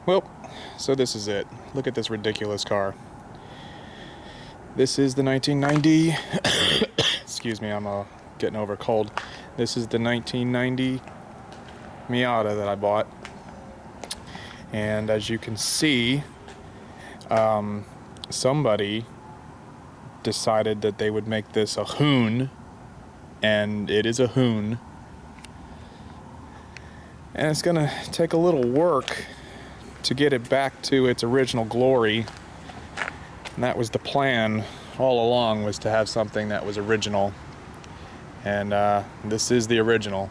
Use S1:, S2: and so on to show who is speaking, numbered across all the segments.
S1: Well, so this is it. Look at this ridiculous car. This is the 1990, excuse me, I'm getting over a cold. This is the 1990 Miata that I bought. And as you can see, somebody decided that they would make this a hoon, and it is a hoon. And it's gonna take a little work to get it back to its original glory. And that was the plan all along, was to have something that was original. And this is the original.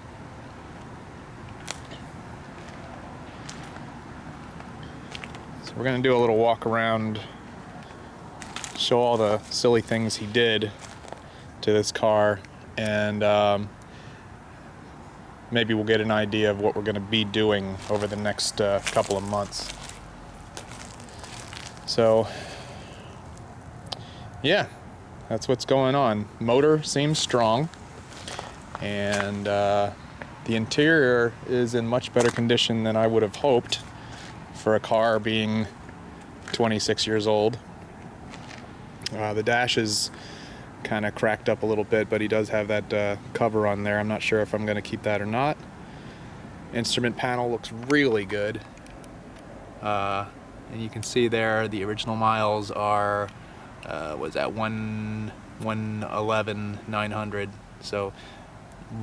S1: So we're gonna do a little walk around, show all the silly things he did to this car, and maybe we'll get an idea of what we're gonna be doing over the next couple of months. So yeah, that's what's going on. Motor seems strong, and the interior is in much better condition than I would have hoped for a car being 26 years old. The dash is kind of cracked up a little bit, but he does have that cover on there. I'm not sure if I'm going to keep that or not. Instrument panel looks really good. And you can see there the original miles are was at 111,900, so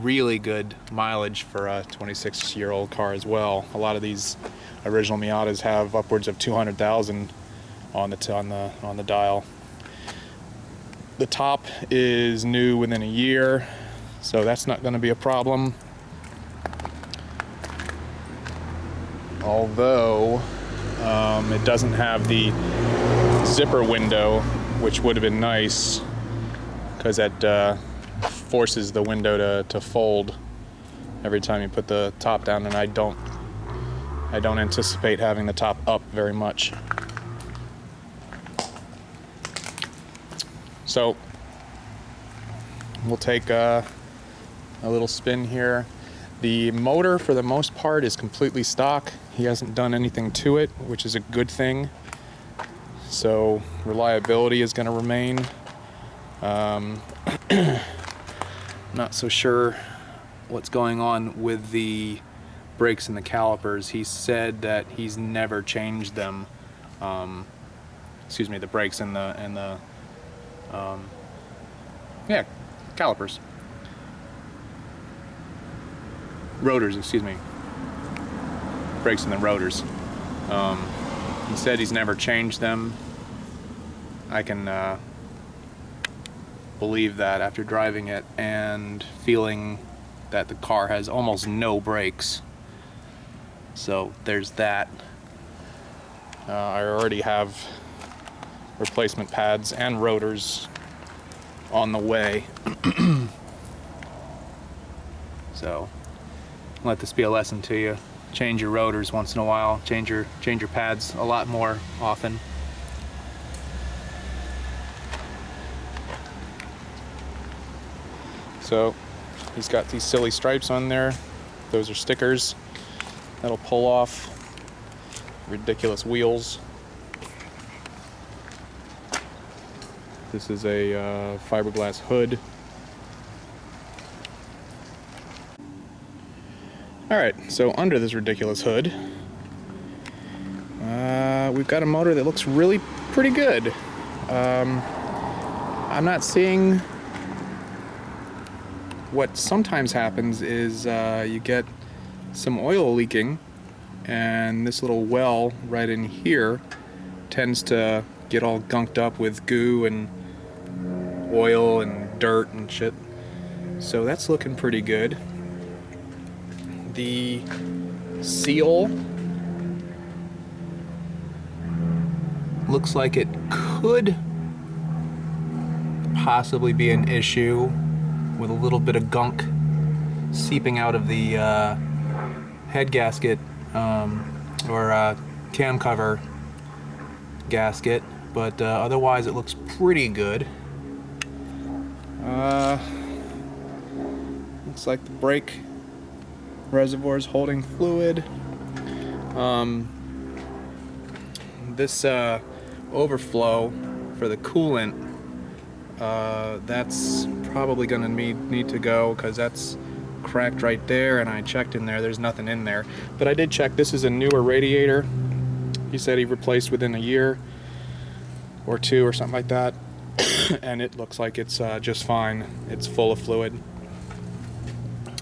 S1: really good mileage for a 26-year-old car as well. A lot of these original Miatas have upwards of 200,000 on the dial. The top is new within a year, so that's not going to be a problem. Although it doesn't have the zipper window, which would have been nice, because that forces the window to fold every time you put the top down, and I don't anticipate having the top up very much. So we'll take a little spin here. The motor, for the most part, is completely stock. He hasn't done anything to it, which is a good thing. So reliability is going to remain. Not so sure what's going on with the brakes and the calipers. He said that he's never changed them. Excuse me, the brakes and the calipers. Rotors, excuse me. Brakes and the rotors. He said he's never changed them. I can believe that after driving it and feeling that the car has almost no brakes. So there's that. I already have replacement pads and rotors on the way. So let this be a lesson to you. Change your rotors once in a while. Change your pads a lot more often. So he's got these silly stripes on there. Those are stickers that'll pull off. Ridiculous wheels. This is a fiberglass hood. Alright, so under this ridiculous hood, we've got a motor that looks really pretty good. I'm not seeing what sometimes happens is you get some oil leaking, and this little well right in here tends to get all gunked up with goo and oil and dirt and shit. So that's looking pretty good. The seal looks like it could possibly be an issue with a little bit of gunk seeping out of the head gasket or cam cover gasket, but otherwise it looks pretty good. Looks like the brake reservoir is holding fluid. this overflow for the coolant, that's probably gonna need to go, because that's cracked right there, and I checked in there, there's nothing in there. But I did check, this is a newer radiator. He said he replaced within a year or two or something like that. And it looks like it's just fine. It's full of fluid.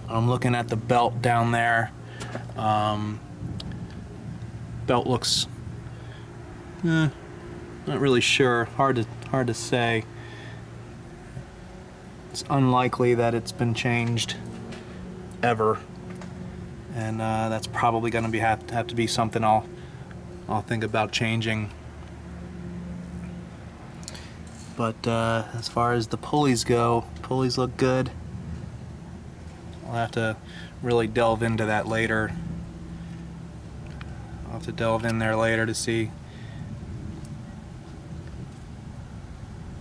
S1: I'm looking at the belt down there. Belt looks not really sure. Hard to say. It's unlikely that it's been changed ever, and that's probably going to have to be something I'll think about changing. But as far as the pulleys go, pulleys look good. I'll have to really delve into that later. I'll have to delve in there later to see.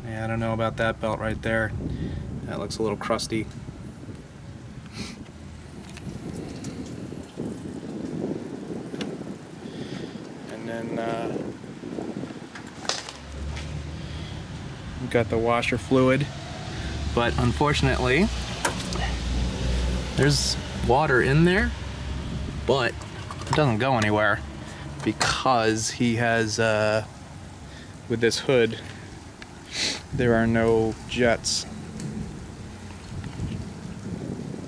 S1: Yeah, I don't know about that belt right there. That looks a little crusty. And then we've got the washer fluid, but unfortunately there's water in there, but it doesn't go anywhere because he has with this hood there are no jets.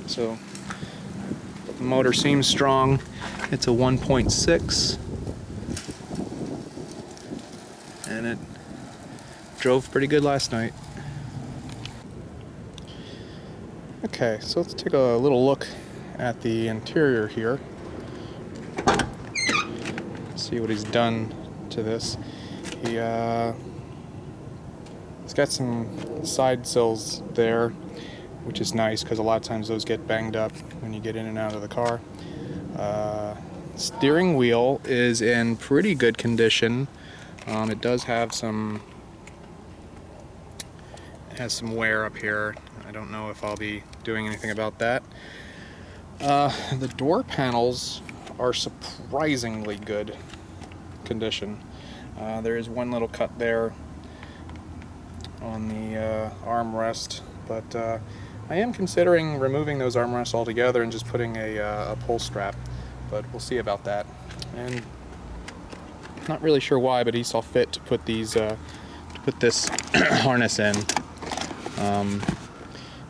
S1: So the motor seems strong. It's a 1.6, and it drove pretty good last night. Okay, so let's take a little look at the interior here. See what he's done to this. He's got some side sills there, which is nice because a lot of times those get banged up when you get in and out of the car. Steering wheel is in pretty good condition. It does have some wear up here. I don't know if I'll be doing anything about that. The door panels are surprisingly good condition. There is one little cut there on the armrest, but I am considering removing those armrests altogether and just putting a pull strap, but we'll see about that. And not really sure why, but he saw fit to put these to put this harness in.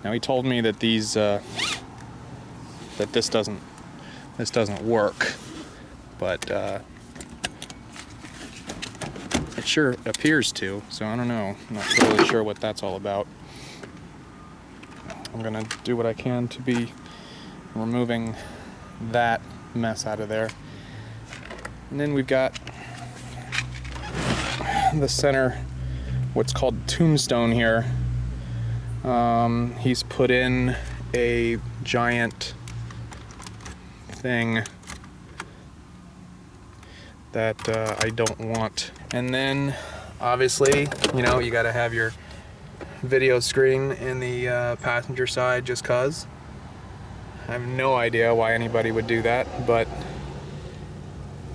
S1: Now he told me that these that this doesn't work, but it sure appears to. So I don't know. I'm not totally sure what that's all about. I'm gonna do what I can to be removing that mess out of there. And then we've got the center, what's called tombstone here. He's put in a giant thing that I don't want. And then obviously, you know, you gotta have your video screen in the passenger side just cause. I have no idea why anybody would do that, but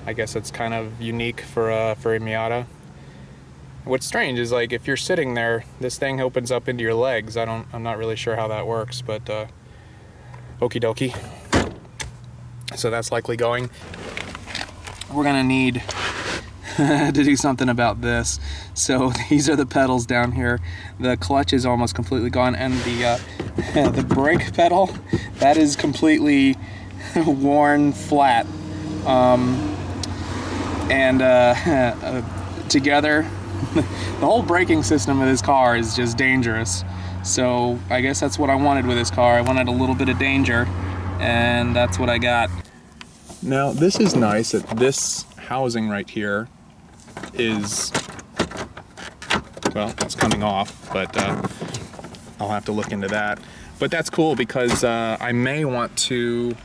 S1: I guess it's kind of unique for a Miata. What's strange is, like, if you're sitting there, this thing opens up into your legs. I'm not really sure how that works, but okie dokie. So that's likely going. We're gonna need to do something about this. So these are the pedals down here. The clutch is almost completely gone, and the brake pedal, that is completely worn flat. Together, the whole braking system of this car is just dangerous. So I guess that's what I wanted with this car. I wanted a little bit of danger, and that's what I got. Now this is nice that this housing right here is, well, it's coming off, but I'll have to look into that. But that's cool because I may want to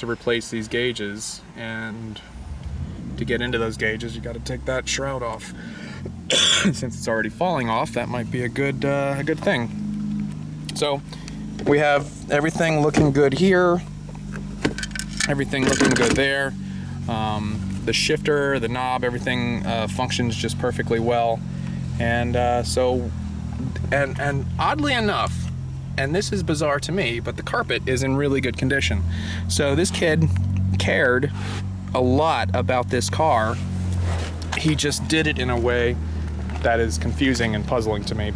S1: replace these gauges, and to get into those gauges you got to take that shroud off. Since it's already falling off, that might be a good thing. So we have everything looking good here, everything looking good there. the shifter, the knob, everything functions just perfectly well. And and oddly enough, and this is bizarre to me, but the carpet is in really good condition. So this kid cared a lot about this car. He just did it in a way that is confusing and puzzling to me.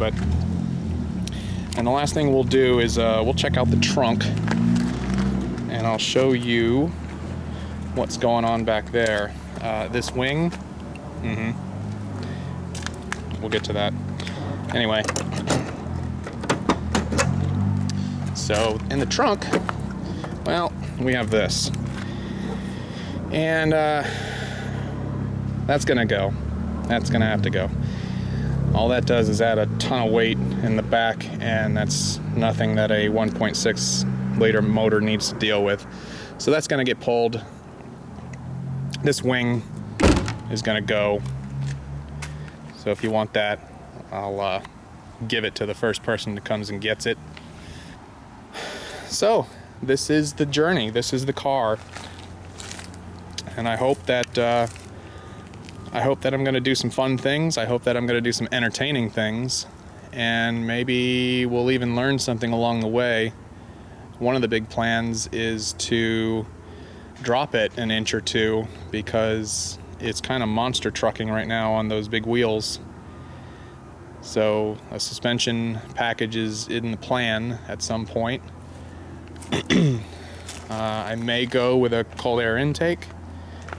S1: And the last thing we'll do is we'll check out the trunk, and I'll show you what's going on back there. This wing, we'll get to that. Anyway, so in the trunk, well, we have this. And that's gonna go. That's gonna have to go. All that does is add a ton of weight in the back, and that's nothing that a 1.6 liter motor needs to deal with. So that's gonna get pulled. This wing is gonna go. So if you want that, I'll give it to the first person that comes and gets it. So this is the journey. This is the car. And I hope that I'm going to do some fun things. I hope that I'm going to do some entertaining things, and maybe we'll even learn something along the way. One of the big plans is to drop it an inch or two, because it's kind of monster trucking right now on those big wheels. So a suspension package is in the plan at some point. I may go with a cold air intake.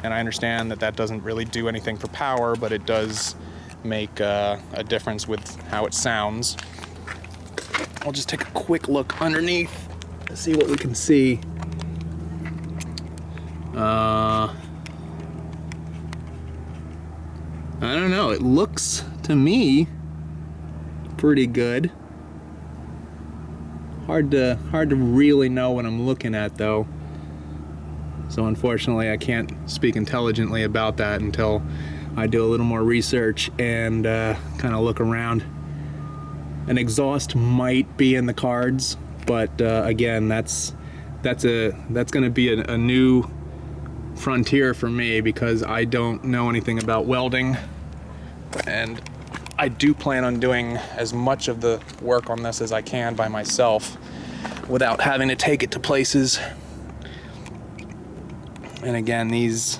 S1: And I understand that doesn't really do anything for power, but it does make a difference with how it sounds. I'll just take a quick look underneath to see what we can see. I don't know. It looks to me pretty good. Hard to really know what I'm looking at, though. So unfortunately, I can't speak intelligently about that until I do a little more research and kind of look around. An exhaust might be in the cards, but again, that's going to be a new frontier for me, because I don't know anything about welding, and I do plan on doing as much of the work on this as I can by myself without having to take it to places. And again, these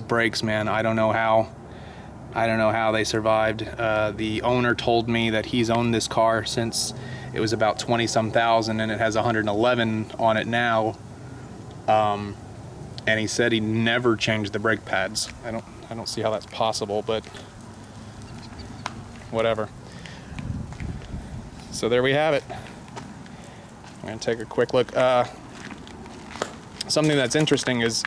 S1: brakes, man, I don't know how they survived. The owner told me that he's owned this car since it was about 20-some thousand, and it has 111 on it now. And he said he never changed the brake pads. I don't see how that's possible, but whatever. So there we have it. I'm gonna take a quick look. Something that's interesting is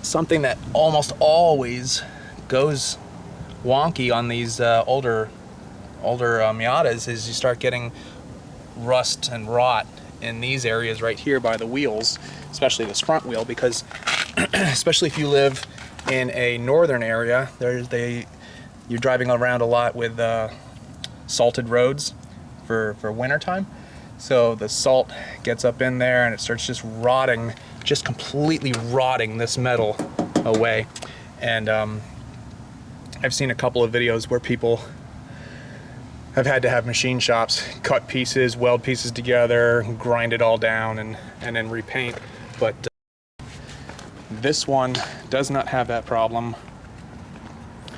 S1: something that almost always goes wonky on these older Miatas is you start getting rust and rot in these areas right here by the wheels, especially this front wheel, because especially if you live in a northern area, you're driving around a lot with salted roads for wintertime. So the salt gets up in there and it starts just rotting, just completely rotting this metal away. And I've seen a couple of videos where people have had to have machine shops cut pieces, weld pieces together, grind it all down, and then repaint. But this one does not have that problem,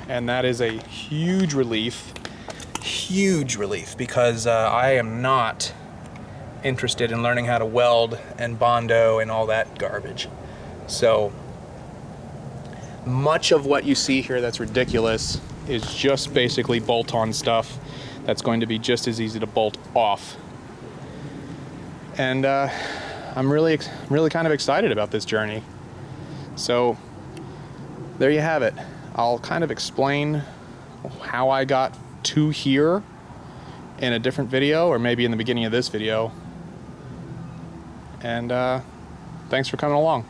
S1: and that is a huge relief, because I am not interested in learning how to weld and Bondo and all that garbage. So much of what you see here that's ridiculous is just basically bolt-on stuff that's going to be just as easy to bolt off. And I'm really kind of excited about this journey. So there you have it. I'll kind of explain how I got to here in a different video, or maybe in the beginning of this video. And thanks for coming along.